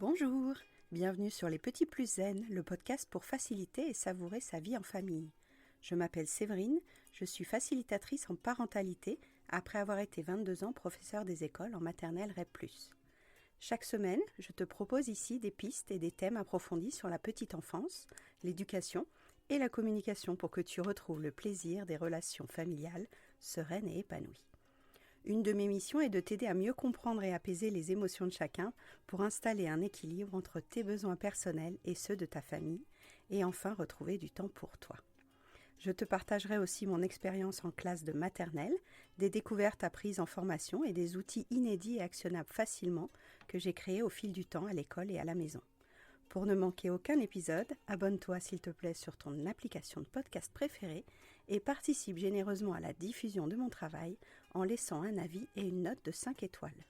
Bonjour, bienvenue sur Les Petits Plus Zen, le podcast pour faciliter et savourer sa vie en famille. Je m'appelle Séverine, je suis facilitatrice en parentalité après avoir été 22 ans professeure des écoles en maternelle REP+. Chaque semaine, je te propose ici des pistes et des thèmes approfondis sur la petite enfance, l'éducation et la communication pour que tu retrouves le plaisir des relations familiales sereines et épanouies. Une de mes missions est de t'aider à mieux comprendre et apaiser les émotions de chacun pour installer un équilibre entre tes besoins personnels et ceux de ta famille et enfin retrouver du temps pour toi. Je te partagerai aussi mon expérience en classe de maternelle, des découvertes apprises en formation et des outils inédits et actionnables facilement que j'ai créés au fil du temps à l'école et à la maison. Pour ne manquer aucun épisode, abonne-toi s'il te plaît sur ton application de podcast préférée et participe généreusement à la diffusion de mon travail en laissant un avis et une note de 5 étoiles.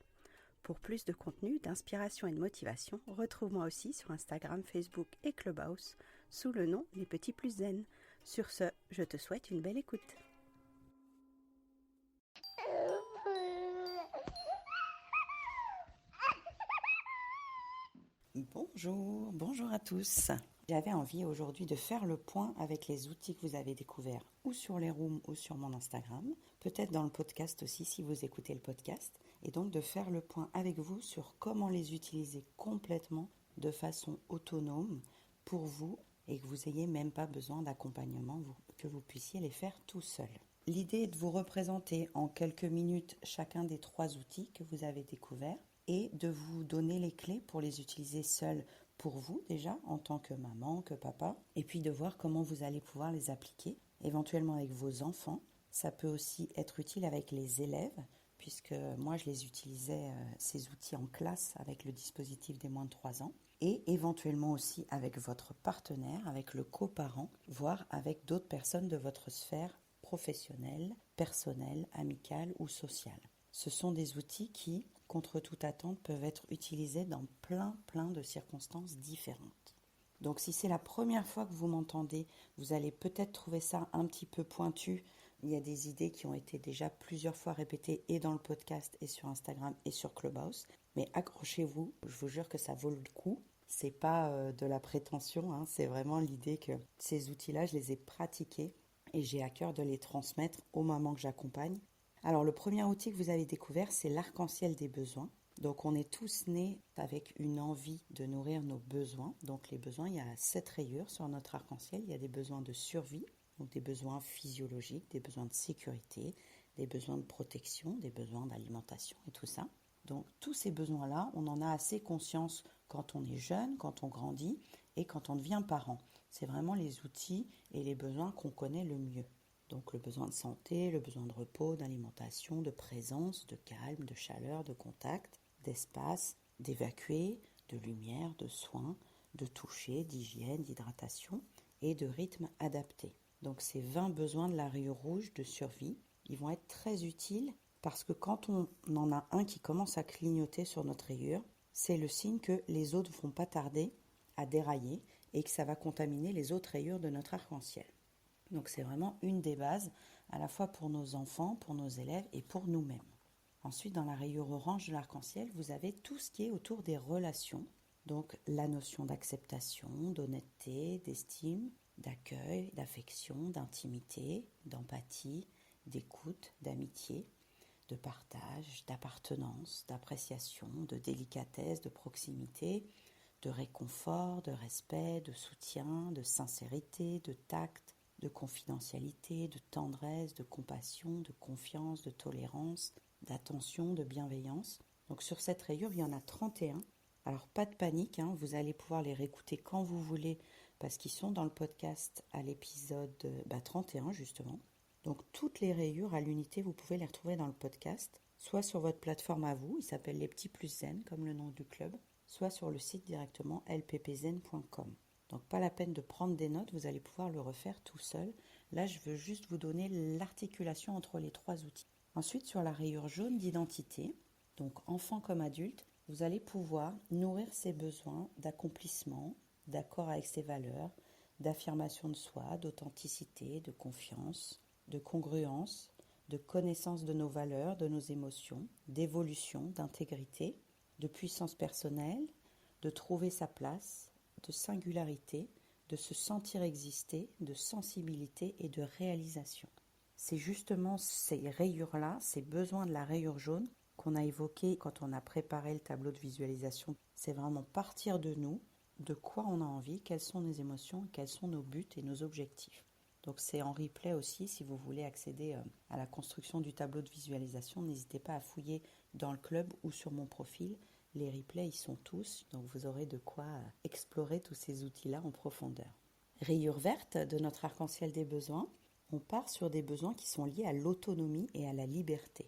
Pour plus de contenu, d'inspiration et de motivation, retrouve-moi aussi sur Instagram, Facebook et Clubhouse sous le nom Les Petits Plus Zen. Sur ce, je te souhaite une belle écoute. Bonjour à tous. J'avais envie aujourd'hui de faire le point avec les outils que vous avez découverts ou sur les rooms ou sur mon Instagram, peut-être dans le podcast aussi si vous écoutez le podcast, et donc de faire le point avec vous sur comment les utiliser complètement de façon autonome pour vous et que vous n'ayez même pas besoin d'accompagnement, que vous puissiez les faire tout seul. L'idée est de vous représenter en quelques minutes chacun des 3 outils que vous avez découverts et de vous donner les clés pour les utiliser seuls pour vous déjà en tant que maman, que papa, et puis de voir comment vous allez pouvoir les appliquer, éventuellement avec vos enfants. Ça peut aussi être utile avec les élèves, puisque moi je les utilisais, ces outils en classe avec le dispositif des moins de 3 ans, et éventuellement aussi avec votre partenaire, avec le coparent, voire avec d'autres personnes de votre sphère professionnelle, personnelle, amicale ou sociale. Ce sont des outils qui, contre toute attente, peuvent être utilisés dans plein de circonstances différentes. Donc si c'est la première fois que vous m'entendez, vous allez peut-être trouver ça un petit peu pointu. Il y a des idées qui ont été déjà plusieurs fois répétées et dans le podcast et sur Instagram et sur Clubhouse. Mais accrochez-vous, je vous jure que ça vaut le coup. C'est pas de la prétention, hein, c'est vraiment l'idée que ces outils-là, je les ai pratiqués et j'ai à cœur de les transmettre aux mamans que j'accompagne. Alors le premier outil que vous avez découvert, c'est l'arc-en-ciel des besoins. Donc on est tous nés avec une envie de nourrir nos besoins. Donc les besoins, il y a 7 rayures sur notre arc-en-ciel. Il y a des besoins de survie, donc des besoins physiologiques, des besoins de sécurité, des besoins de protection, des besoins d'alimentation et tout ça. Donc tous ces besoins-là, on en a assez conscience quand on est jeune, quand on grandit et quand on devient parent. C'est vraiment les outils et les besoins qu'on connaît le mieux. Donc le besoin de santé, le besoin de repos, d'alimentation, de présence, de calme, de chaleur, de contact, d'espace, d'évacuer, de lumière, de soins, de toucher, d'hygiène, d'hydratation et de rythme adapté. Donc ces 20 besoins de la rayure rouge de survie, ils vont être très utiles parce que quand on en a un qui commence à clignoter sur notre rayure, c'est le signe que les autres ne vont pas tarder à dérailler et que ça va contaminer les autres rayures de notre arc-en-ciel. Donc c'est vraiment une des bases, à la fois pour nos enfants, pour nos élèves et pour nous-mêmes. Ensuite, dans la rayure orange de l'arc-en-ciel, vous avez tout ce qui est autour des relations. Donc la notion d'acceptation, d'honnêteté, d'estime, d'accueil, d'affection, d'intimité, d'empathie, d'écoute, d'amitié, de partage, d'appartenance, d'appréciation, de délicatesse, de proximité, de réconfort, de respect, de soutien, de sincérité, de tact, de confidentialité, de tendresse, de compassion, de confiance, de tolérance, d'attention, de bienveillance. Donc sur cette rayure, il y en a 31. Alors pas de panique, hein, vous allez pouvoir les réécouter quand vous voulez parce qu'ils sont dans le podcast à l'épisode 31 justement. Donc toutes les rayures à l'unité, vous pouvez les retrouver dans le podcast, soit sur votre plateforme à vous, il s'appelle Les Petits Plus Zen comme le nom du club, soit sur le site directement lppzen.com. Donc pas la peine de prendre des notes, vous allez pouvoir le refaire tout seul. Là, je veux juste vous donner l'articulation entre les 3 outils. Ensuite, sur la rayure jaune d'identité, donc enfant comme adulte, vous allez pouvoir nourrir ses besoins d'accomplissement, d'accord avec ses valeurs, d'affirmation de soi, d'authenticité, de confiance, de congruence, de connaissance de nos valeurs, de nos émotions, d'évolution, d'intégrité, de puissance personnelle, de trouver sa place, de singularité, de se sentir exister, de sensibilité et de réalisation. C'est justement ces rayures-là, ces besoins de la rayure jaune qu'on a évoqués quand on a préparé le tableau de visualisation. C'est vraiment partir de nous, de quoi on a envie, quelles sont nos émotions, quels sont nos buts et nos objectifs. Donc c'est en replay aussi, si vous voulez accéder à la construction du tableau de visualisation, n'hésitez pas à fouiller dans le club ou sur mon profil. Les replays, ils sont tous, donc vous aurez de quoi explorer tous ces outils-là en profondeur. Rayure verte de notre arc-en-ciel des besoins, on part sur des besoins qui sont liés à l'autonomie et à la liberté.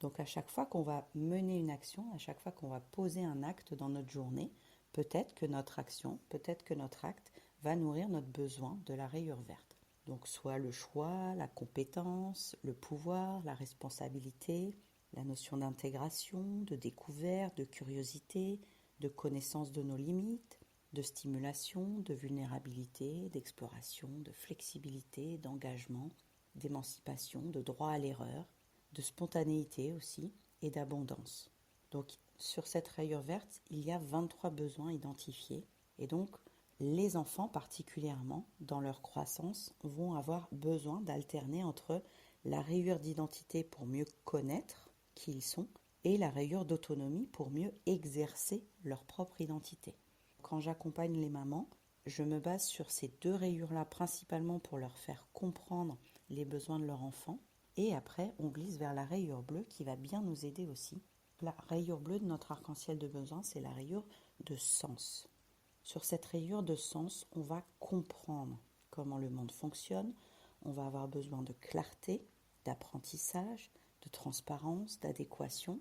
Donc à chaque fois qu'on va mener une action, à chaque fois qu'on va poser un acte dans notre journée, peut-être que notre action, peut-être que notre acte va nourrir notre besoin de la rayure verte. Donc soit le choix, la compétence, le pouvoir, la responsabilité, la notion d'intégration, de découverte, de curiosité, de connaissance de nos limites, de stimulation, de vulnérabilité, d'exploration, de flexibilité, d'engagement, d'émancipation, de droit à l'erreur, de spontanéité aussi et d'abondance. Donc sur cette rayure verte, il y a 23 besoins identifiés et donc les enfants particulièrement dans leur croissance vont avoir besoin d'alterner entre la rayure d'identité pour mieux connaître qui ils sont et la rayure d'autonomie pour mieux exercer leur propre identité. Quand j'accompagne les mamans, je me base sur ces deux rayures-là principalement pour leur faire comprendre les besoins de leur enfant. Et après, on glisse vers la rayure bleue qui va bien nous aider aussi. La rayure bleue de notre arc-en-ciel de besoin, c'est la rayure de sens. Sur cette rayure de sens, on va comprendre comment le monde fonctionne. On va avoir besoin de clarté, d'apprentissage, de transparence, d'adéquation,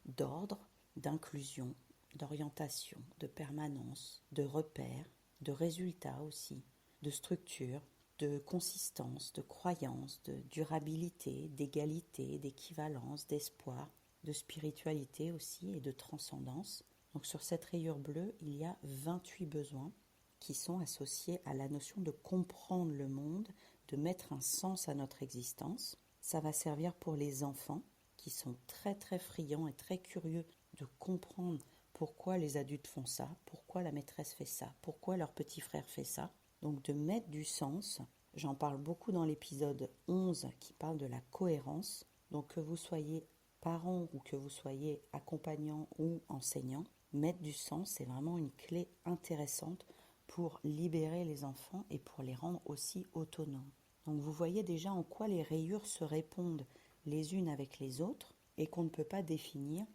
d'ordre, d'inclusion, d'orientation, de permanence, de repères, de résultats aussi, de structure, de consistance, de croyance, de durabilité, d'égalité, d'équivalence, d'espoir, de spiritualité aussi et de transcendance. Donc sur cette rayure bleue, il y a 28 besoins qui sont associés à la notion de comprendre le monde, de mettre un sens à notre existence. Ça va servir pour les enfants qui sont très très friands et très curieux de comprendre pourquoi les adultes font ça, pourquoi la maîtresse fait ça, pourquoi leur petit frère fait ça. Donc de mettre du sens, j'en parle beaucoup dans l'épisode 11 qui parle de la cohérence. Donc que vous soyez parent ou que vous soyez accompagnant ou enseignant, mettre du sens, c'est vraiment une clé intéressante pour libérer les enfants et pour les rendre aussi autonomes. Donc vous voyez déjà en quoi les rayures se répondent les unes avec les autres et qu'on ne peut pas définir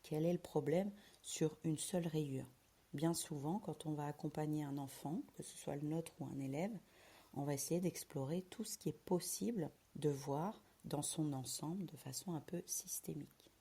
quel est le problème sur une seule rayure. Bien souvent, quand on va accompagner un enfant, que ce soit le nôtre ou un élève, on va essayer d'explorer tout ce qui est possible de voir dans son ensemble de façon un peu systémique.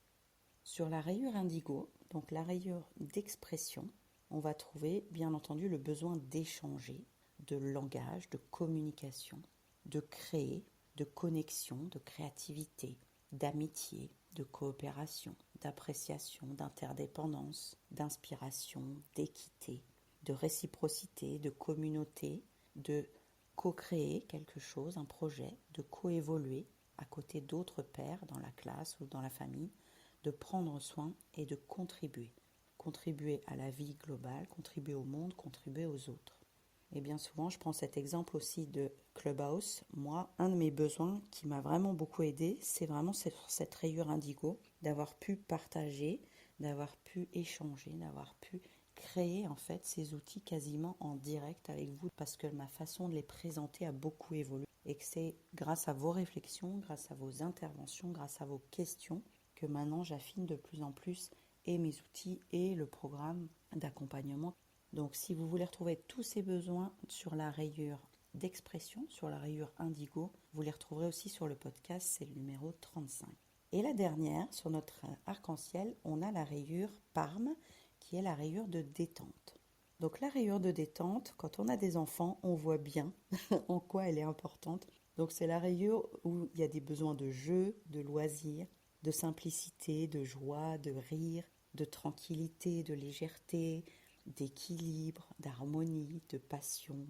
Sur la rayure indigo, donc la rayure d'expression, on va trouver bien entendu le besoin d'échanger, de langage, de communication, de créer, de connexion, de créativité, d'amitié, de coopération, d'appréciation, d'interdépendance, d'inspiration, d'équité, de réciprocité, de communauté, de co-créer quelque chose, un projet, de coévoluer à côté d'autres pairs dans la classe ou dans la famille, de prendre soin et de contribuer. Contribuer à la vie globale, contribuer au monde, contribuer aux autres. Et bien souvent, je prends cet exemple aussi de Clubhouse. Moi, un de mes besoins qui m'a vraiment beaucoup aidé, c'est vraiment cette rayure indigo, d'avoir pu partager, d'avoir pu échanger, d'avoir pu créer en fait ces outils quasiment en direct avec vous parce que ma façon de les présenter a beaucoup évolué et que c'est grâce à vos réflexions, grâce à vos interventions, grâce à vos questions que maintenant j'affine de plus en plus et mes outils et le programme d'accompagnement. Donc si vous voulez retrouver tous ces besoins sur la rayure d'expression, sur la rayure indigo, vous les retrouverez aussi sur le podcast, c'est le numéro 35. Et la dernière, sur notre arc-en-ciel, on a la rayure Parme, qui est la rayure de détente. Donc la rayure de détente, quand on a des enfants, on voit bien en quoi elle est importante. Donc c'est la rayure où il y a des besoins de jeu, de loisirs, de simplicité, de joie, de rire, de tranquillité, de légèreté, d'équilibre, d'harmonie, de passion,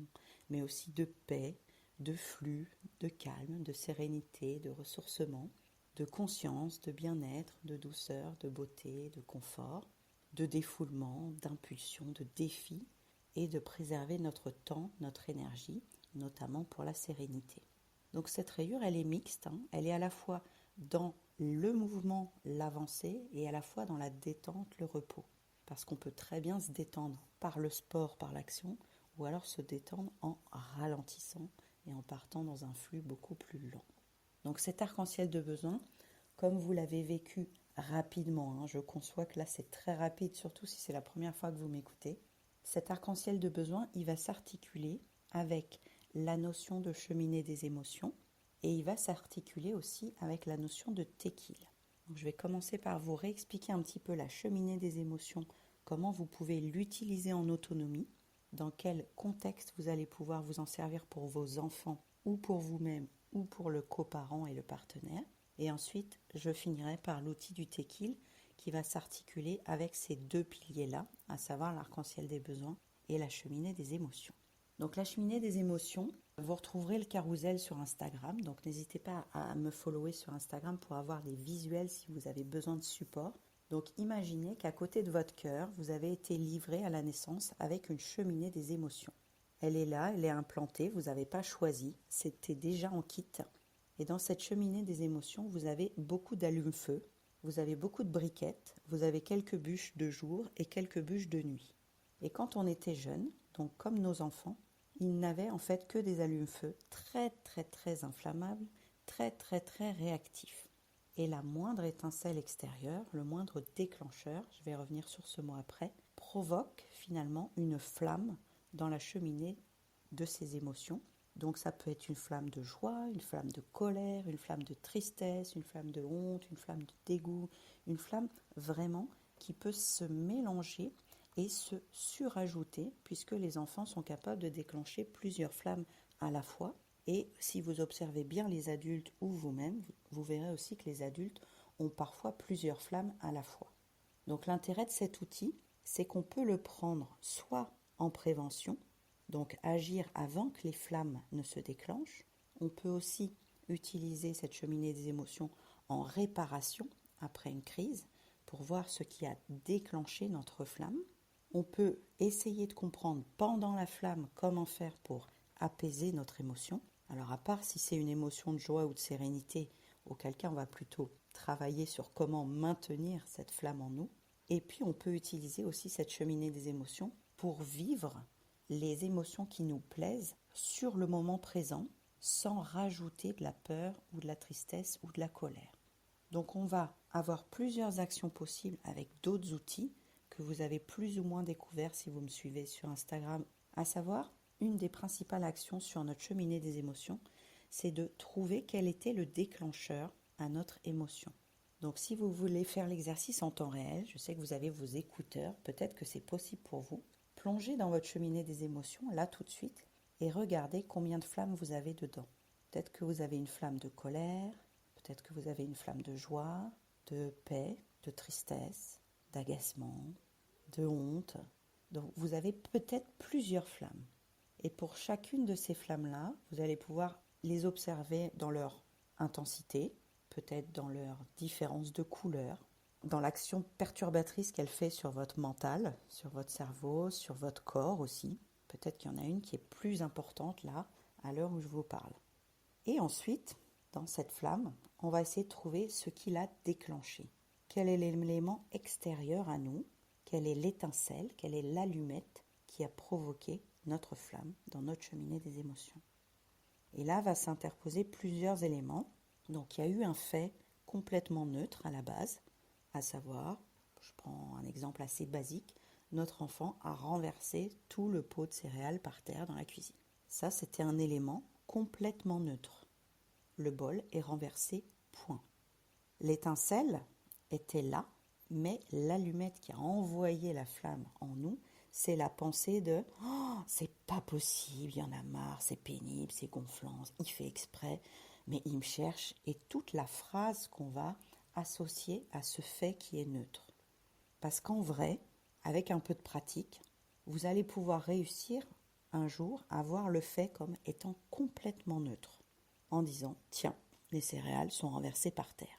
mais aussi de paix, de flux, de calme, de sérénité, de ressourcement, de conscience, de bien-être, de douceur, de beauté, de confort. de défoulement, d'impulsion, de défi et de préserver notre temps, notre énergie, notamment pour la sérénité. Donc cette rayure, elle est mixte, elle est à la fois dans le mouvement, l'avancée, et à la fois dans la détente, le repos. Parce qu'on peut très bien se détendre par le sport, par l'action, ou alors se détendre en ralentissant et en partant dans un flux beaucoup plus lent. Donc cet arc-en-ciel de besoin, comme vous l'avez vécu rapidement, je conçois que là c'est très rapide, surtout si c'est la première fois que vous m'écoutez, cet arc-en-ciel de besoin, il va s'articuler avec la notion de cheminée des émotions et il va s'articuler aussi avec la notion de tequil. Donc, je vais commencer par vous réexpliquer un petit peu la cheminée des émotions, comment vous pouvez l'utiliser en autonomie, dans quel contexte vous allez pouvoir vous en servir pour vos enfants ou pour vous-même ou pour le coparent et le partenaire. Et ensuite, je finirai par l'outil du tequil qui va s'articuler avec ces deux piliers-là, à savoir l'arc-en-ciel des besoins et la cheminée des émotions. Donc la cheminée des émotions, vous retrouverez le carrousel sur Instagram, donc n'hésitez pas à me follower sur Instagram pour avoir des visuels si vous avez besoin de support. Donc imaginez qu'à côté de votre cœur, vous avez été livré à la naissance avec une cheminée des émotions. Elle est là, elle est implantée, vous n'avez pas choisi, c'était déjà en kit. Et dans cette cheminée des émotions, vous avez beaucoup d'allume-feu, vous avez beaucoup de briquettes, vous avez quelques bûches de jour et quelques bûches de nuit. Et quand on était jeune, donc comme nos enfants, ils n'avaient en fait que des allumes-feu très très très inflammables, très très très réactifs. Et la moindre étincelle extérieure, le moindre déclencheur, je vais revenir sur ce mot après, provoque finalement une flamme dans la cheminée de ces émotions. Donc ça peut être une flamme de joie, une flamme de colère, une flamme de tristesse, une flamme de honte, une flamme de dégoût, une flamme vraiment qui peut se mélanger et se surajouter, puisque les enfants sont capables de déclencher plusieurs flammes à la fois. Et si vous observez bien les adultes ou vous-même, vous verrez aussi que les adultes ont parfois plusieurs flammes à la fois. Donc l'intérêt de cet outil, c'est qu'on peut le prendre soit en prévention, donc agir avant que les flammes ne se déclenchent. On peut aussi utiliser cette cheminée des émotions en réparation après une crise pour voir ce qui a déclenché notre flamme. On peut essayer de comprendre pendant la flamme comment faire pour apaiser notre émotion. Alors à part si c'est une émotion de joie ou de sérénité, auquel cas on va plutôt travailler sur comment maintenir cette flamme en nous. Et puis on peut utiliser aussi cette cheminée des émotions pour vivre les émotions qui nous plaisent sur le moment présent sans rajouter de la peur ou de la tristesse ou de la colère. Donc on va avoir plusieurs actions possibles avec d'autres outils que vous avez plus ou moins découverts si vous me suivez sur Instagram. À savoir, une des principales actions sur notre cheminée des émotions, c'est de trouver quel était le déclencheur à notre émotion. Donc si vous voulez faire l'exercice en temps réel, je sais que vous avez vos écouteurs, peut-être que c'est possible pour vous. Plongez dans votre cheminée des émotions, là tout de suite, et regardez combien de flammes vous avez dedans. Peut-être que vous avez une flamme de colère, peut-être que vous avez une flamme de joie, de paix, de tristesse, d'agacement, de honte. Donc vous avez peut-être plusieurs flammes. Et pour chacune de ces flammes-là, vous allez pouvoir les observer dans leur intensité, peut-être dans leur différence de couleur, dans l'action perturbatrice qu'elle fait sur votre mental, sur votre cerveau, sur votre corps aussi. Peut-être qu'il y en a une qui est plus importante là, à l'heure où je vous parle. Et ensuite, dans cette flamme, on va essayer de trouver ce qui l'a déclenchée. Quel est l'élément extérieur à nous? Quelle est l'étincelle? Quelle est l'allumette qui a provoqué notre flamme dans notre cheminée des émotions? Et là va s'interposer plusieurs éléments. Donc il y a eu un fait complètement neutre à la base, à savoir, je prends un exemple assez basique, notre enfant a renversé tout le pot de céréales par terre dans la cuisine. Ça, c'était un élément complètement neutre. Le bol est renversé, point. L'étincelle était là, mais l'allumette qui a envoyé la flamme en nous, c'est la pensée de « Oh, c'est pas possible, il y en a marre, c'est pénible, c'est gonflant, il fait exprès, mais il me cherche » et toute la phrase qu'on va associer à ce fait qui est neutre. Parce qu'en vrai, avec un peu de pratique, vous allez pouvoir réussir un jour à voir le fait comme étant complètement neutre, en disant « Tiens, les céréales sont renversées par terre ».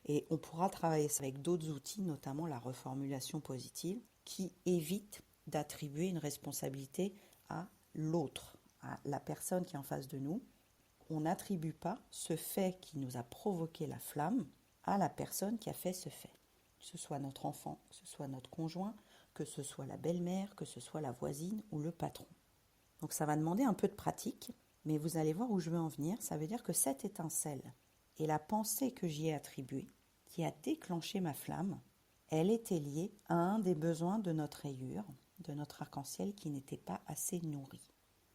Et on pourra travailler ça avec d'autres outils, notamment la reformulation positive, qui évite d'attribuer une responsabilité à l'autre, à la personne qui est en face de nous. On n'attribue pas ce fait qui nous a provoqué la flamme à la personne qui a fait ce fait. Que ce soit notre enfant, que ce soit notre conjoint, que ce soit la belle-mère, que ce soit la voisine ou le patron. Donc ça va demander un peu de pratique, mais vous allez voir où je veux en venir. Ça veut dire que cette étincelle et la pensée que j'y ai attribuée, qui a déclenché ma flamme, elle était liée à un des besoins de notre rayure, de notre arc-en-ciel qui n'était pas assez nourri.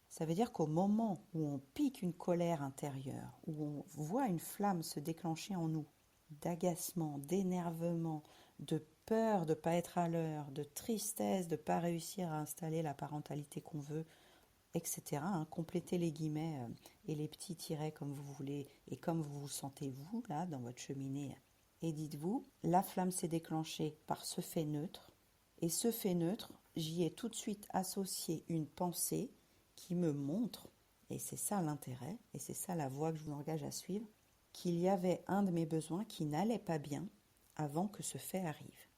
Ça veut dire qu'au moment où on pique une colère intérieure, où on voit une flamme se déclencher en nous, d'agacement, d'énervement, de peur de ne pas être à l'heure, de tristesse de ne pas réussir à installer la parentalité qu'on veut, etc. Complétez les guillemets et les petits tirets comme vous voulez et comme vous vous sentez vous, là, dans votre cheminée. Et dites-vous, la flamme s'est déclenchée par ce fait neutre. Et ce fait neutre, j'y ai tout de suite associé une pensée qui me montre, et c'est ça l'intérêt, et c'est ça la voie que je vous engage à suivre, qu'il y avait un de mes besoins qui n'allait pas bien avant que ce fait arrive.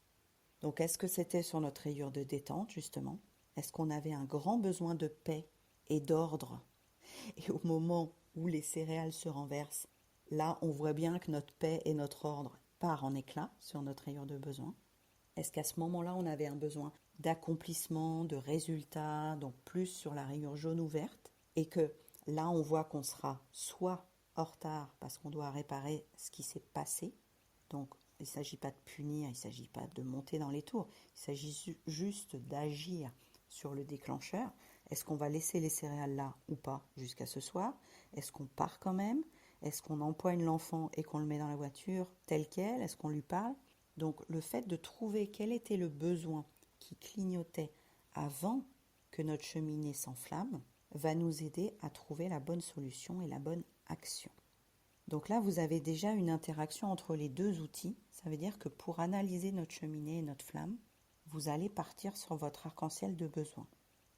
Donc est-ce que c'était sur notre rayure de détente, justement? Est-ce qu'on avait un grand besoin de paix et d'ordre? Et au moment où les céréales se renversent, là, on voit bien que notre paix et notre ordre part en éclats sur notre rayure de besoin. Est-ce qu'à ce moment-là, on avait un besoin d'accomplissement, de résultat, donc plus sur la rayure jaune ou verte, et que là, on voit qu'on sera soit en retard parce qu'on doit réparer ce qui s'est passé, donc il ne s'agit pas de punir, il ne s'agit pas de monter dans les tours, il s'agit juste d'agir sur le déclencheur. Est-ce qu'on va laisser les céréales là ou pas jusqu'à ce soir? Est-ce qu'on part quand même? Est-ce qu'on empoigne l'enfant et qu'on le met dans la voiture tel quel? Est-ce qu'on lui parle? Donc le fait de trouver quel était le besoin qui clignotait avant que notre cheminée s'enflamme va nous aider à trouver la bonne solution et la bonne action. Donc là, vous avez déjà une interaction entre les deux outils. Ça veut dire que pour analyser notre cheminée et notre flamme, vous allez partir sur votre arc-en-ciel de besoins.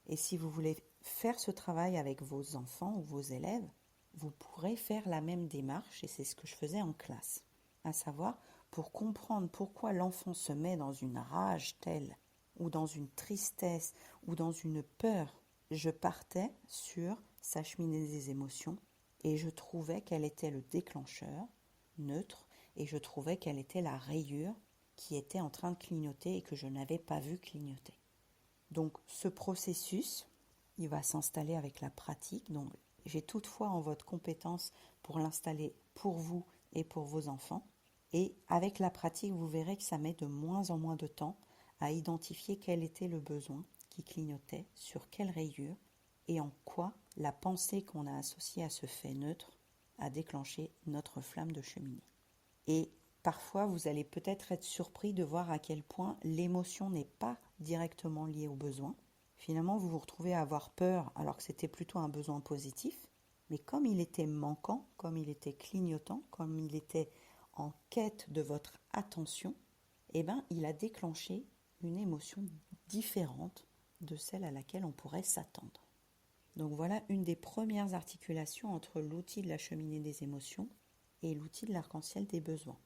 Et si vous voulez faire ce travail avec vos enfants ou vos élèves, vous pourrez faire la même démarche, et c'est ce que je faisais en classe. À savoir, pour comprendre pourquoi l'enfant se met dans une rage telle, ou dans une tristesse, ou dans une peur, je partais sur sa cheminée des émotions, et je trouvais quel était le déclencheur, neutre, et je trouvais quelle était la rayure qui était en train de clignoter et que je n'avais pas vu clignoter. Donc ce processus, il va s'installer avec la pratique. Donc j'ai toutefois en votre compétence pour l'installer pour vous et pour vos enfants. Et avec la pratique, vous verrez que ça met de moins en moins de temps à identifier quel était le besoin qui clignotait, sur quelle rayure et en quoi la pensée qu'on a associée à ce fait neutre a déclenché notre flamme de cheminée. Et parfois, vous allez peut-être être surpris de voir à quel point l'émotion n'est pas directement liée au besoin. Finalement, vous vous retrouvez à avoir peur alors que c'était plutôt un besoin positif. Mais comme il était manquant, comme il était clignotant, comme il était en quête de votre attention, eh ben, il a déclenché une émotion différente de celle à laquelle on pourrait s'attendre. Donc voilà une des premières articulations entre l'outil de la cheminée des émotions et l'outil de l'arc-en-ciel des besoins.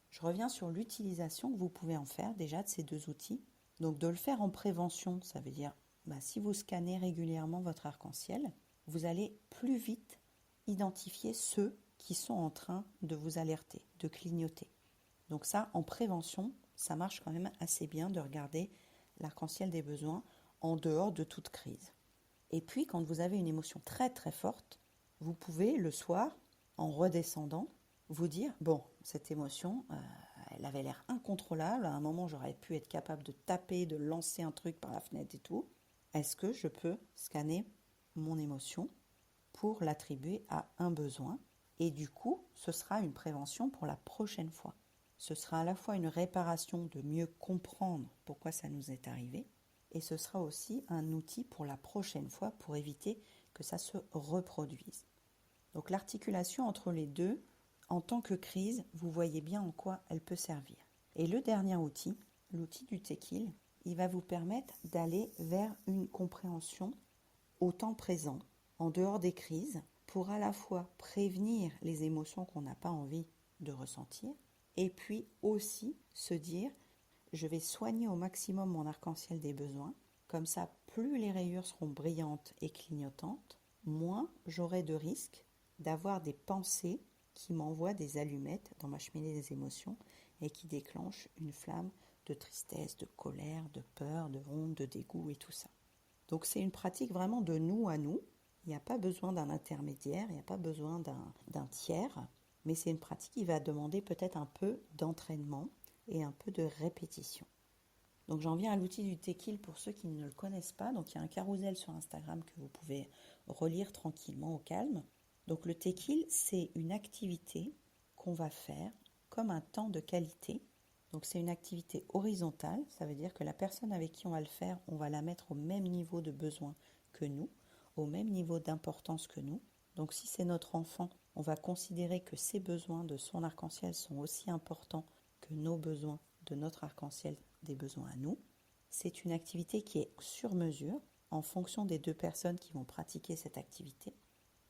Je reviens sur l'utilisation que vous pouvez en faire déjà de ces deux outils. Donc de le faire en prévention, ça veut dire si vous scannez régulièrement votre arc-en-ciel, vous allez plus vite identifier ceux qui sont en train de vous alerter, de clignoter. Donc ça, en prévention, ça marche quand même assez bien de regarder l'arc-en-ciel des besoins en dehors de toute crise. Et puis, quand vous avez une émotion très très forte, vous pouvez le soir, en redescendant, vous dire, bon, cette émotion, elle avait l'air incontrôlable, à un moment j'aurais pu être capable de taper, de lancer un truc par la fenêtre et tout. Est-ce que je peux scanner mon émotion pour l'attribuer à un besoin? Et du coup, ce sera une prévention pour la prochaine fois. Ce sera à la fois une réparation de mieux comprendre pourquoi ça nous est arrivé, et ce sera aussi un outil pour la prochaine fois pour éviter que ça se reproduise. Donc l'articulation entre les deux, en tant que crise, vous voyez bien en quoi elle peut servir. Et le dernier outil, l'outil du tequil, il va vous permettre d'aller vers une compréhension au temps présent, en dehors des crises, pour à la fois prévenir les émotions qu'on n'a pas envie de ressentir Et puis aussi se dire, je vais soigner au maximum mon arc-en-ciel des besoins. Comme ça, plus les rayures seront brillantes et clignotantes, moins j'aurai de risque d'avoir des pensées qui m'envoient des allumettes dans ma cheminée des émotions et qui déclenchent une flamme de tristesse, de colère, de peur, de honte, de dégoût et tout ça. Donc c'est une pratique vraiment de nous à nous. Il n'y a pas besoin d'un intermédiaire, il n'y a pas besoin d'un tiers, mais c'est une pratique qui va demander peut-être un peu d'entraînement et un peu de répétition. Donc j'en viens à l'outil du Tekil pour ceux qui ne le connaissent pas. Donc il y a un carrousel sur Instagram que vous pouvez relire tranquillement au calme. Donc le Tekil, c'est une activité qu'on va faire comme un temps de qualité. Donc c'est une activité horizontale, ça veut dire que la personne avec qui on va le faire, on va la mettre au même niveau de besoin que nous, au même niveau d'importance que nous. Donc si c'est notre enfant, on va considérer que ses besoins de son arc-en-ciel sont aussi importants que nos besoins de notre arc-en-ciel des besoins à nous. C'est une activité qui est sur mesure en fonction des deux personnes qui vont pratiquer cette activité.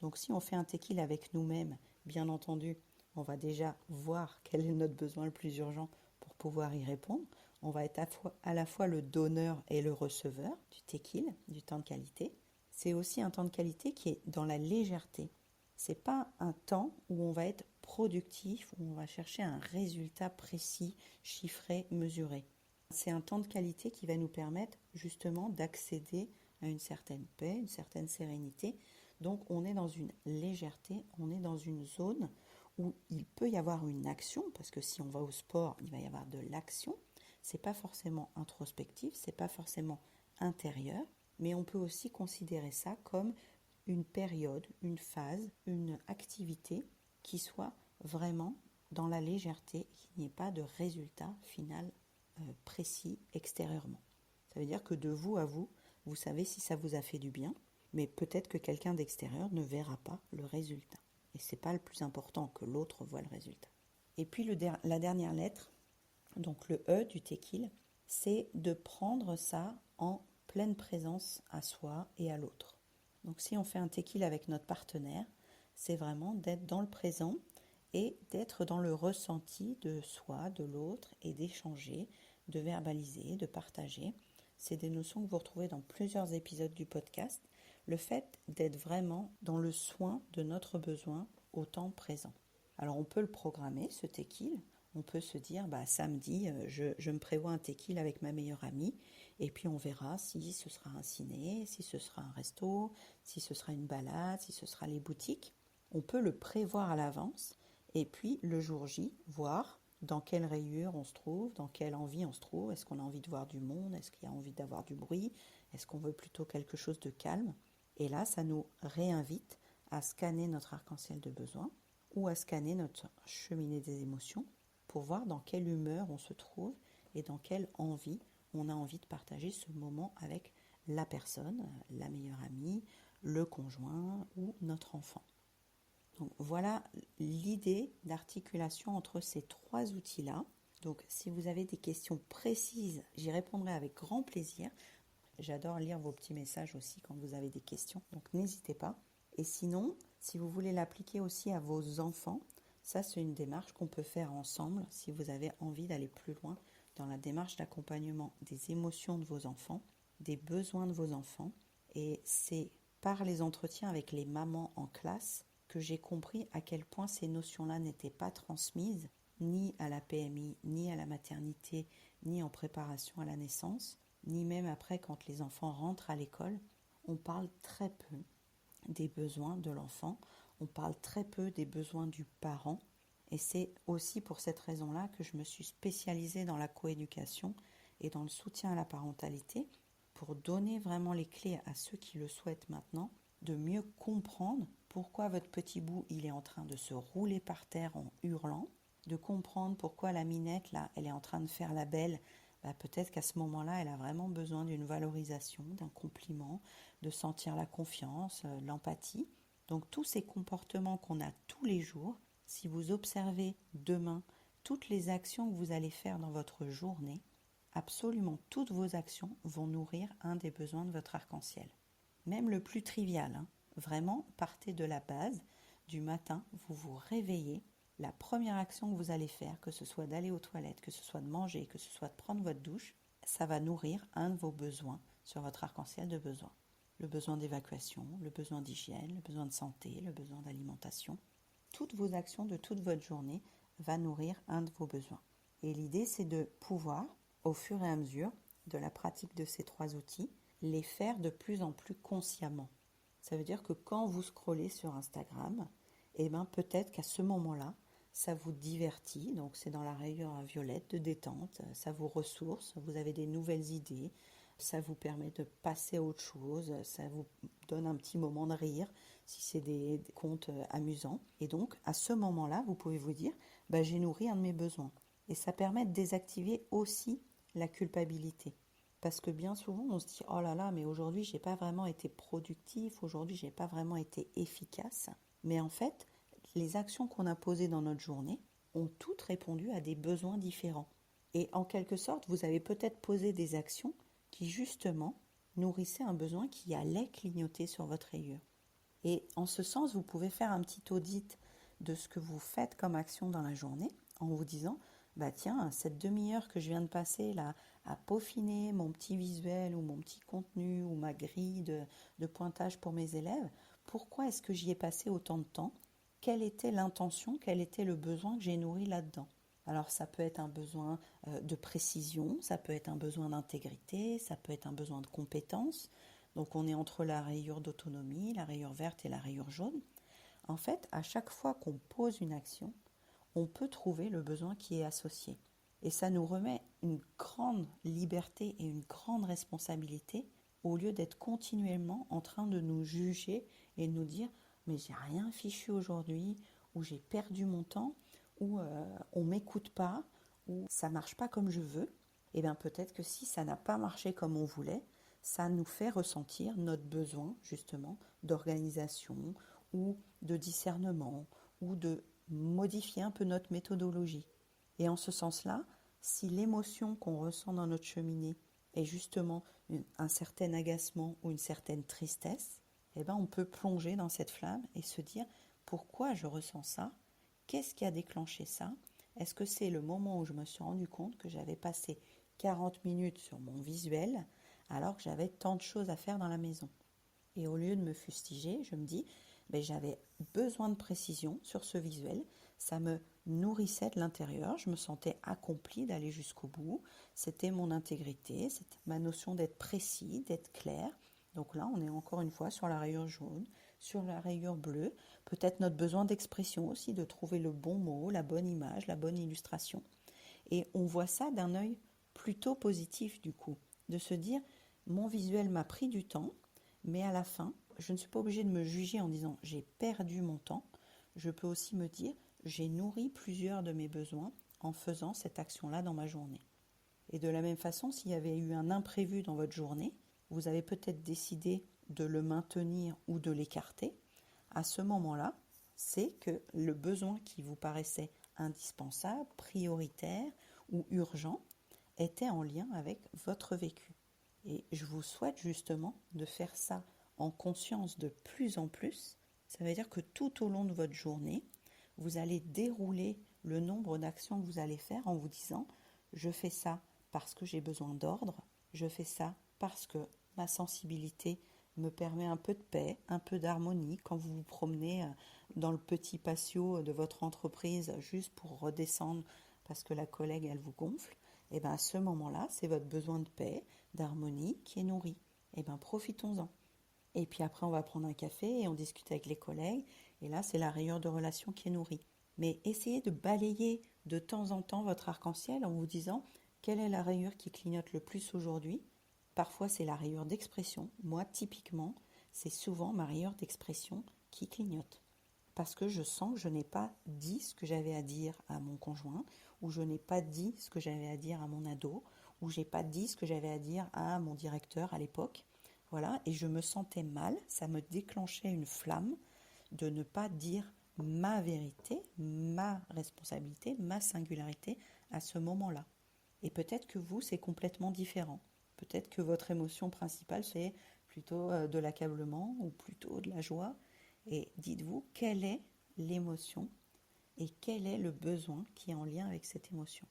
Donc si on fait un Tekil avec nous-mêmes, bien entendu, on va déjà voir quel est notre besoin le plus urgent pour pouvoir y répondre. On va être à la fois le donneur et le receveur du Tekil, du temps de qualité. C'est aussi un temps de qualité qui est dans la légèreté. Ce n'est pas un temps où on va être productif, où on va chercher un résultat précis, chiffré, mesuré. C'est un temps de qualité qui va nous permettre justement d'accéder à une certaine paix, une certaine sérénité. Donc on est dans une légèreté, on est dans une zone où il peut y avoir une action, parce que si on va au sport, il va y avoir de l'action. Ce n'est pas forcément introspectif, ce n'est pas forcément intérieur, mais on peut aussi considérer ça comme une période, une phase, une activité qui soit vraiment dans la légèreté, qu'il n'y ait pas de résultat final précis extérieurement. Ça veut dire que de vous à vous, vous savez si ça vous a fait du bien, mais peut-être que quelqu'un d'extérieur ne verra pas le résultat. Et ce n'est pas le plus important que l'autre voit le résultat. Et puis la dernière lettre, donc le E du Tekil, c'est de prendre ça en pleine présence à soi et à l'autre. Donc si on fait un Tekil avec notre partenaire, c'est vraiment d'être dans le présent et d'être dans le ressenti de soi, de l'autre, et d'échanger, de verbaliser, de partager. C'est des notions que vous retrouvez dans plusieurs épisodes du podcast. Le fait d'être vraiment dans le soin de notre besoin au temps présent. Alors on peut le programmer, ce Tekil. On peut se dire, samedi, je me prévois un Tekil avec ma meilleure amie, et puis on verra si ce sera un ciné, si ce sera un resto, si ce sera une balade, si ce sera les boutiques. On peut le prévoir à l'avance, et puis le jour J, voir dans quelle rayure on se trouve, dans quelle envie on se trouve. Est-ce qu'on a envie de voir du monde? Est-ce qu'il y a envie d'avoir du bruit? Est-ce qu'on veut plutôt quelque chose de calme? Et là, ça nous réinvite à scanner notre arc-en-ciel de besoin ou à scanner notre cheminée des émotions pour voir dans quelle humeur on se trouve et dans quelle envie on a envie de partager ce moment avec la personne, la meilleure amie, le conjoint ou notre enfant. Donc voilà l'idée d'articulation entre ces trois outils-là. Donc si vous avez des questions précises, j'y répondrai avec grand plaisir. J'adore lire vos petits messages aussi quand vous avez des questions, donc n'hésitez pas. Et sinon, si vous voulez l'appliquer aussi à vos enfants, ça c'est une démarche qu'on peut faire ensemble si vous avez envie d'aller plus loin dans la démarche d'accompagnement des émotions de vos enfants, des besoins de vos enfants. Et c'est par les entretiens avec les mamans en classe que j'ai compris à quel point ces notions-là n'étaient pas transmises, ni à la PMI, ni à la maternité, ni en préparation à la naissance, ni même après quand les enfants rentrent à l'école. On parle très peu des besoins de l'enfant, on parle très peu des besoins du parent, et c'est aussi pour cette raison-là que je me suis spécialisée dans la coéducation et dans le soutien à la parentalité, pour donner vraiment les clés à ceux qui le souhaitent maintenant, de mieux comprendre pourquoi votre petit bout il est en train de se rouler par terre en hurlant, de comprendre pourquoi la minette là elle est en train de faire la belle. Peut-être qu'à ce moment-là elle a vraiment besoin d'une valorisation, d'un compliment, de sentir la confiance, l'empathie. Donc tous ces comportements qu'on a tous les jours, si vous observez demain toutes les actions que vous allez faire dans votre journée, absolument toutes vos actions vont nourrir un des besoins de votre arc-en-ciel. Même le plus trivial, vraiment, partez de la base. Du matin, vous vous réveillez la première action que vous allez faire, que ce soit d'aller aux toilettes, que ce soit de manger, que ce soit de prendre votre douche, ça va nourrir un de vos besoins sur votre arc-en-ciel de besoins. Le besoin d'évacuation, le besoin d'hygiène, le besoin de santé, le besoin d'alimentation. Toutes vos actions de toute votre journée va nourrir un de vos besoins. Et l'idée, c'est de pouvoir, au fur et à mesure de la pratique de ces 3 outils, les faire de plus en plus consciemment. Ça veut dire que quand vous scrollez sur Instagram, peut-être qu'à ce moment-là, ça vous divertit, donc c'est dans la rayure violette de détente, ça vous ressource, vous avez des nouvelles idées, ça vous permet de passer à autre chose, ça vous donne un petit moment de rire si c'est des contes amusants. Et donc, à ce moment-là, vous pouvez vous dire, j'ai nourri un de mes besoins. Et ça permet de désactiver aussi la culpabilité. Parce que bien souvent, on se dit, oh là là, mais aujourd'hui, je n'ai pas vraiment été productif, aujourd'hui, je n'ai pas vraiment été efficace. Mais en fait, les actions qu'on a posées dans notre journée ont toutes répondu à des besoins différents. Et en quelque sorte, vous avez peut-être posé des actions qui, justement, nourrissaient un besoin qui allait clignoter sur votre rayure. Et en ce sens, vous pouvez faire un petit audit de ce que vous faites comme action dans la journée en vous disant, tiens, cette demi-heure que je viens de passer là à peaufiner mon petit visuel ou mon petit contenu ou ma grille de pointage pour mes élèves, pourquoi est-ce que j'y ai passé autant de temps? Quelle était l'intention, quel était le besoin que j'ai nourri là-dedans? Alors ça peut être un besoin de précision, ça peut être un besoin d'intégrité, ça peut être un besoin de compétence. Donc on est entre la rayure d'autonomie, la rayure verte et la rayure jaune. En fait, à chaque fois qu'on pose une action, on peut trouver le besoin qui est associé. Et ça nous remet une grande liberté et une grande responsabilité au lieu d'être continuellement en train de nous juger et de nous dire « mais j'ai rien fichu aujourd'hui » ou « j'ai perdu mon temps » ou « on m'écoute pas » ou « ça marche pas comme je veux ». Et bien peut-être que si ça n'a pas marché comme on voulait, ça nous fait ressentir notre besoin justement d'organisation ou de discernement ou de modifier un peu notre méthodologie. Et en ce sens-là, si l'émotion qu'on ressent dans notre cheminée est justement un certain agacement ou une certaine tristesse, on peut plonger dans cette flamme et se dire pourquoi je ressens ça? Qu'est-ce qui a déclenché ça? Est-ce que c'est le moment où je me suis rendu compte que j'avais passé 40 minutes sur mon visuel alors que j'avais tant de choses à faire dans la maison? Et au lieu de me fustiger, je me dis j'avais besoin de précision sur ce visuel, ça me nourrissait de l'intérieur, je me sentais accomplie d'aller jusqu'au bout, c'était mon intégrité, c'était ma notion d'être précis, d'être clair. Donc là, on est encore une fois sur la rayure jaune, sur la rayure bleue, peut-être notre besoin d'expression aussi, de trouver le bon mot, la bonne image, la bonne illustration. Et on voit ça d'un œil plutôt positif du coup, de se dire mon visuel m'a pris du temps, mais à la fin, je ne suis pas obligée de me juger en disant j'ai perdu mon temps. Je peux aussi me dire j'ai nourri plusieurs de mes besoins en faisant cette action-là dans ma journée. Et de la même façon, s'il y avait eu un imprévu dans votre journée, vous avez peut-être décidé de le maintenir ou de l'écarter. À ce moment-là, c'est que le besoin qui vous paraissait indispensable, prioritaire ou urgent était en lien avec votre vécu. Et je vous souhaite justement de faire ça en conscience de plus en plus. Ça veut dire que tout au long de votre journée, vous allez dérouler le nombre d'actions que vous allez faire en vous disant « je fais ça parce que j'ai besoin d'ordre, je fais ça parce que ma sensibilité me permet un peu de paix, un peu d'harmonie quand vous vous promenez dans le petit patio de votre entreprise juste pour redescendre parce que la collègue elle vous gonfle. Et à ce moment-là, c'est votre besoin de paix, d'harmonie qui est nourri. Et profitons-en. Et puis après, on va prendre un café et on discute avec les collègues. Et là, c'est la rayure de relation qui est nourrie. Mais essayez de balayer de temps en temps votre arc-en-ciel en vous disant quelle est la rayure qui clignote le plus aujourd'hui. Parfois, c'est la rayure d'expression. Moi, typiquement, c'est souvent ma rayure d'expression qui clignote. Parce que je sens que je n'ai pas dit ce que j'avais à dire à mon conjoint, ou je n'ai pas dit ce que j'avais à dire à mon ado, ou j'ai pas dit ce que j'avais à dire à mon directeur à l'époque. Voilà, et je me sentais mal, ça me déclenchait une flamme de ne pas dire ma vérité, ma responsabilité, ma singularité à ce moment-là. Et peut-être que vous, c'est complètement différent. Peut-être que votre émotion principale, c'est plutôt de l'accablement ou plutôt de la joie. Et dites-vous, quelle est l'émotion et quel est le besoin qui est en lien avec cette émotion.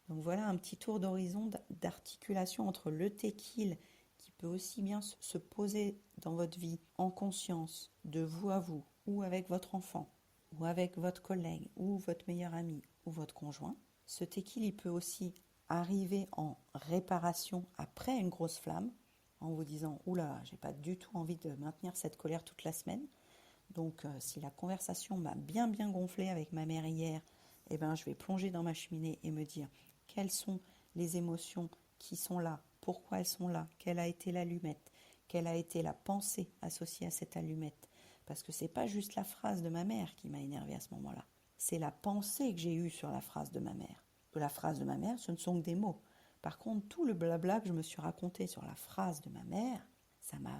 Donc voilà un petit tour d'horizon d'articulation entre le tequil qui peut aussi bien se poser dans votre vie en conscience, de vous à vous, ou avec votre enfant, ou avec votre collègue, ou votre meilleur ami, ou votre conjoint. Ce tequil, il peut aussi arriver en réparation après une grosse flamme, en vous disant « Oula, j'ai pas du tout envie de maintenir cette colère toute la semaine. Donc si la conversation m'a bien gonflé avec ma mère hier, eh ben, je vais plonger dans ma cheminée et me dire quelles sont les émotions qui sont là, pourquoi elles sont là, quelle a été l'allumette, quelle a été la pensée associée à cette allumette. Parce que ce n'est pas juste la phrase de ma mère qui m'a énervée à ce moment-là. C'est la pensée que j'ai eue sur la phrase de ma mère. La phrase de ma mère, ce ne sont que des mots. Par contre, tout le blabla que je me suis raconté sur la phrase de ma mère, ça m'a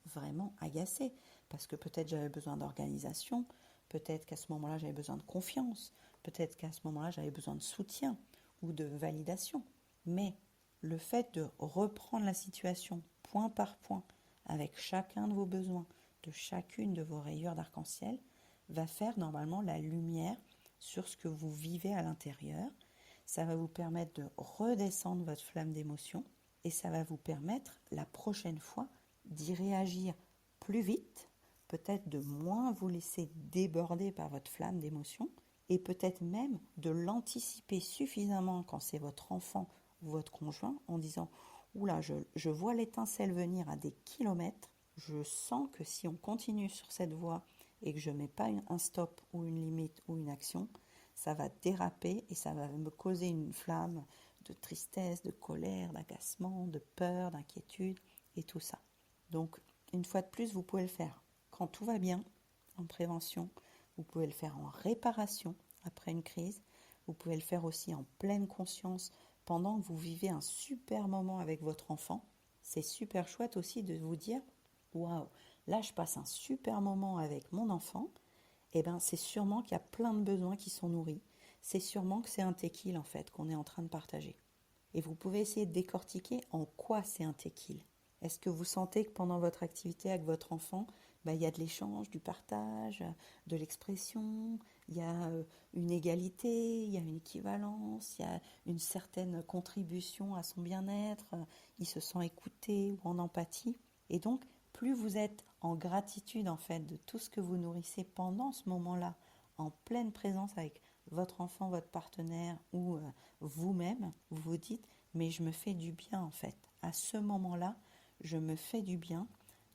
vraiment agacée. Parce que peut-être j'avais besoin d'organisation, peut-être qu'à ce moment-là j'avais besoin de confiance, peut-être qu'à ce moment-là j'avais besoin de soutien ou de validation. Mais le fait de reprendre la situation point par point avec chacun de vos besoins, de chacune de vos rayures d'arc-en-ciel, va faire normalement la lumière sur ce que vous vivez à l'intérieur. Ça va vous permettre de redescendre votre flamme d'émotion et ça va vous permettre la prochaine fois d'y réagir plus vite, peut-être de moins vous laisser déborder par votre flamme d'émotion et peut-être même de l'anticiper suffisamment quand c'est votre enfant ou votre conjoint en disant « Oula, je vois l'étincelle venir à des kilomètres, je sens que si on continue sur cette voie et que je ne mets pas un stop ou une limite ou une action, ça va déraper et ça va me causer une flamme de tristesse, de colère, d'agacement, de peur, d'inquiétude et tout ça. » Donc, une fois de plus, vous pouvez le faire quand tout va bien, en prévention. Vous pouvez le faire en réparation après une crise. Vous pouvez le faire aussi en pleine conscience pendant que vous vivez un super moment avec votre enfant. C'est super chouette aussi de vous dire « Waouh, là je passe un super moment avec mon enfant. » Eh bien, c'est sûrement qu'il y a plein de besoins qui sont nourris. C'est sûrement que c'est un tequil en fait qu'on est en train de partager. Et vous pouvez essayer de décortiquer en quoi c'est un tequil. Est-ce que vous sentez que pendant votre activité avec votre enfant, il y a de l'échange, du partage, de l'expression, il y a une égalité, il y a une équivalence, il y a une certaine contribution à son bien-être, il se sent écouté ou en empathie. Et donc, plus vous êtes en gratitude en fait de tout ce que vous nourrissez pendant ce moment-là, en pleine présence avec votre enfant, votre partenaire ou vous-même, vous vous dites « mais je me fais du bien en fait. À ce moment-là, je me fais du bien.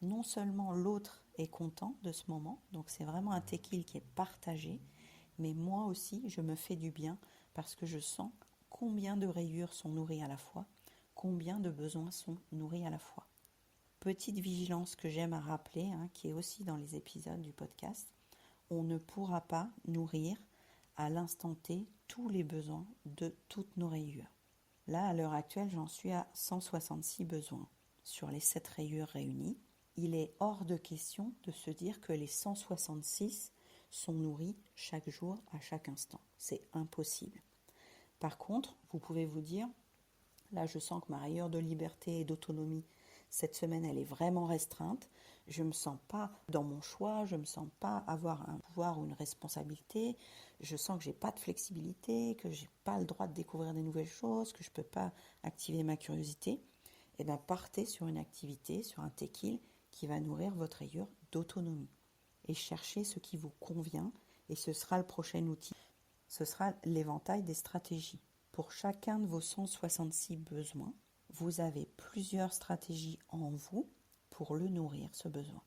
Non seulement l'autre est content de ce moment, donc c'est vraiment un tequil qui est partagé, mais moi aussi, je me fais du bien parce que je sens combien de rayures sont nourries à la fois, combien de besoins sont nourris à la fois. » Petite vigilance que j'aime à rappeler, qui est aussi dans les épisodes du podcast, on ne pourra pas nourrir à l'instant T tous les besoins de toutes nos rayures. Là, à l'heure actuelle, j'en suis à 166 besoins sur les 7 rayures réunies. Il est hors de question de se dire que les 166 sont nourris chaque jour, à chaque instant. C'est impossible. Par contre, vous pouvez vous dire, là je sens que ma rayure de liberté et d'autonomie, cette semaine, elle est vraiment restreinte. Je ne me sens pas dans mon choix, je ne me sens pas avoir un pouvoir ou une responsabilité. Je sens que je n'ai pas de flexibilité, que je n'ai pas le droit de découvrir des nouvelles choses, que je ne peux pas activer ma curiosité. Et bien, partez sur une activité, sur un tequil qui va nourrir votre rayure d'autonomie. Et cherchez ce qui vous convient et ce sera le prochain outil. Ce sera l'éventail des stratégies. Pour chacun de vos 166 besoins, vous avez plusieurs stratégies en vous pour le nourrir, ce besoin.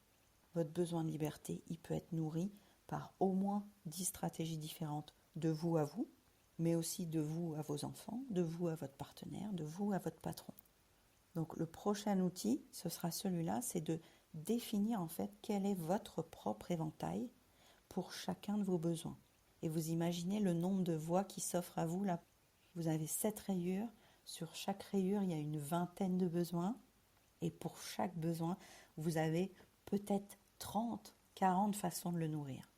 Votre besoin de liberté, il peut être nourri par au moins 10 stratégies différentes de vous à vous, mais aussi de vous à vos enfants, de vous à votre partenaire, de vous à votre patron. Donc le prochain outil, ce sera celui-là, c'est de définir en fait quel est votre propre éventail pour chacun de vos besoins. Et vous imaginez le nombre de voies qui s'offrent à vous là. Vous avez 7 rayures, sur chaque rayure il y a une vingtaine de besoins, et pour chaque besoin, vous avez peut-être 30, 40 façons de le nourrir.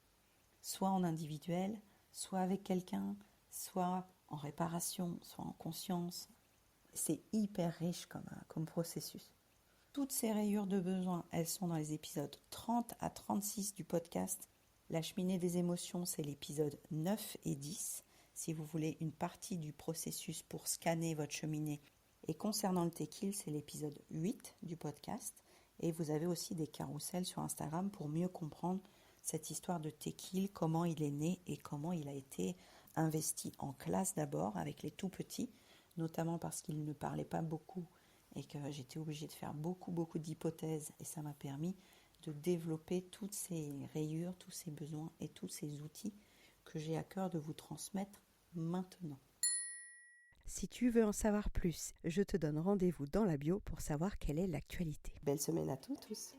Soit en individuel, soit avec quelqu'un, soit en réparation, soit en conscience. C'est hyper riche comme processus. Toutes ces rayures de besoins, elles sont dans les épisodes 30 à 36 du podcast. La cheminée des émotions, c'est l'épisode 9 et 10. Si vous voulez une partie du processus pour scanner votre cheminée. Et concernant le tequil, c'est l'épisode 8 du podcast. Et vous avez aussi des carousels sur Instagram pour mieux comprendre cette histoire de tequil, comment il est né et comment il a été investi en classe d'abord avec les tout petits, notamment parce qu'il ne parlait pas beaucoup et que j'étais obligée de faire beaucoup d'hypothèses et ça m'a permis de développer toutes ces rayures, tous ces besoins et tous ces outils que j'ai à cœur de vous transmettre maintenant. Si tu veux en savoir plus, je te donne rendez-vous dans la bio pour savoir quelle est l'actualité. Belle semaine à tous.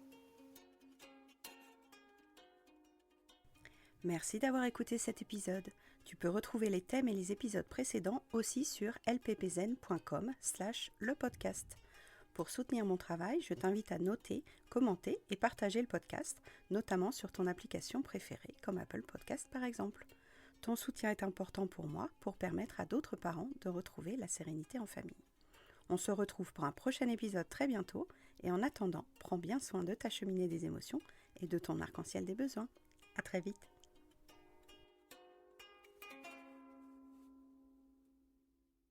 Merci d'avoir écouté cet épisode. Tu peux retrouver les thèmes et les épisodes précédents aussi sur lppzen.com/lepodcast. Pour soutenir mon travail, je t'invite à noter, commenter et partager le podcast, notamment sur ton application préférée, comme Apple Podcast par exemple. Ton soutien est important pour moi pour permettre à d'autres parents de retrouver la sérénité en famille. On se retrouve pour un prochain épisode très bientôt et en attendant, prends bien soin de ta cheminée des émotions et de ton arc-en-ciel des besoins. À très vite.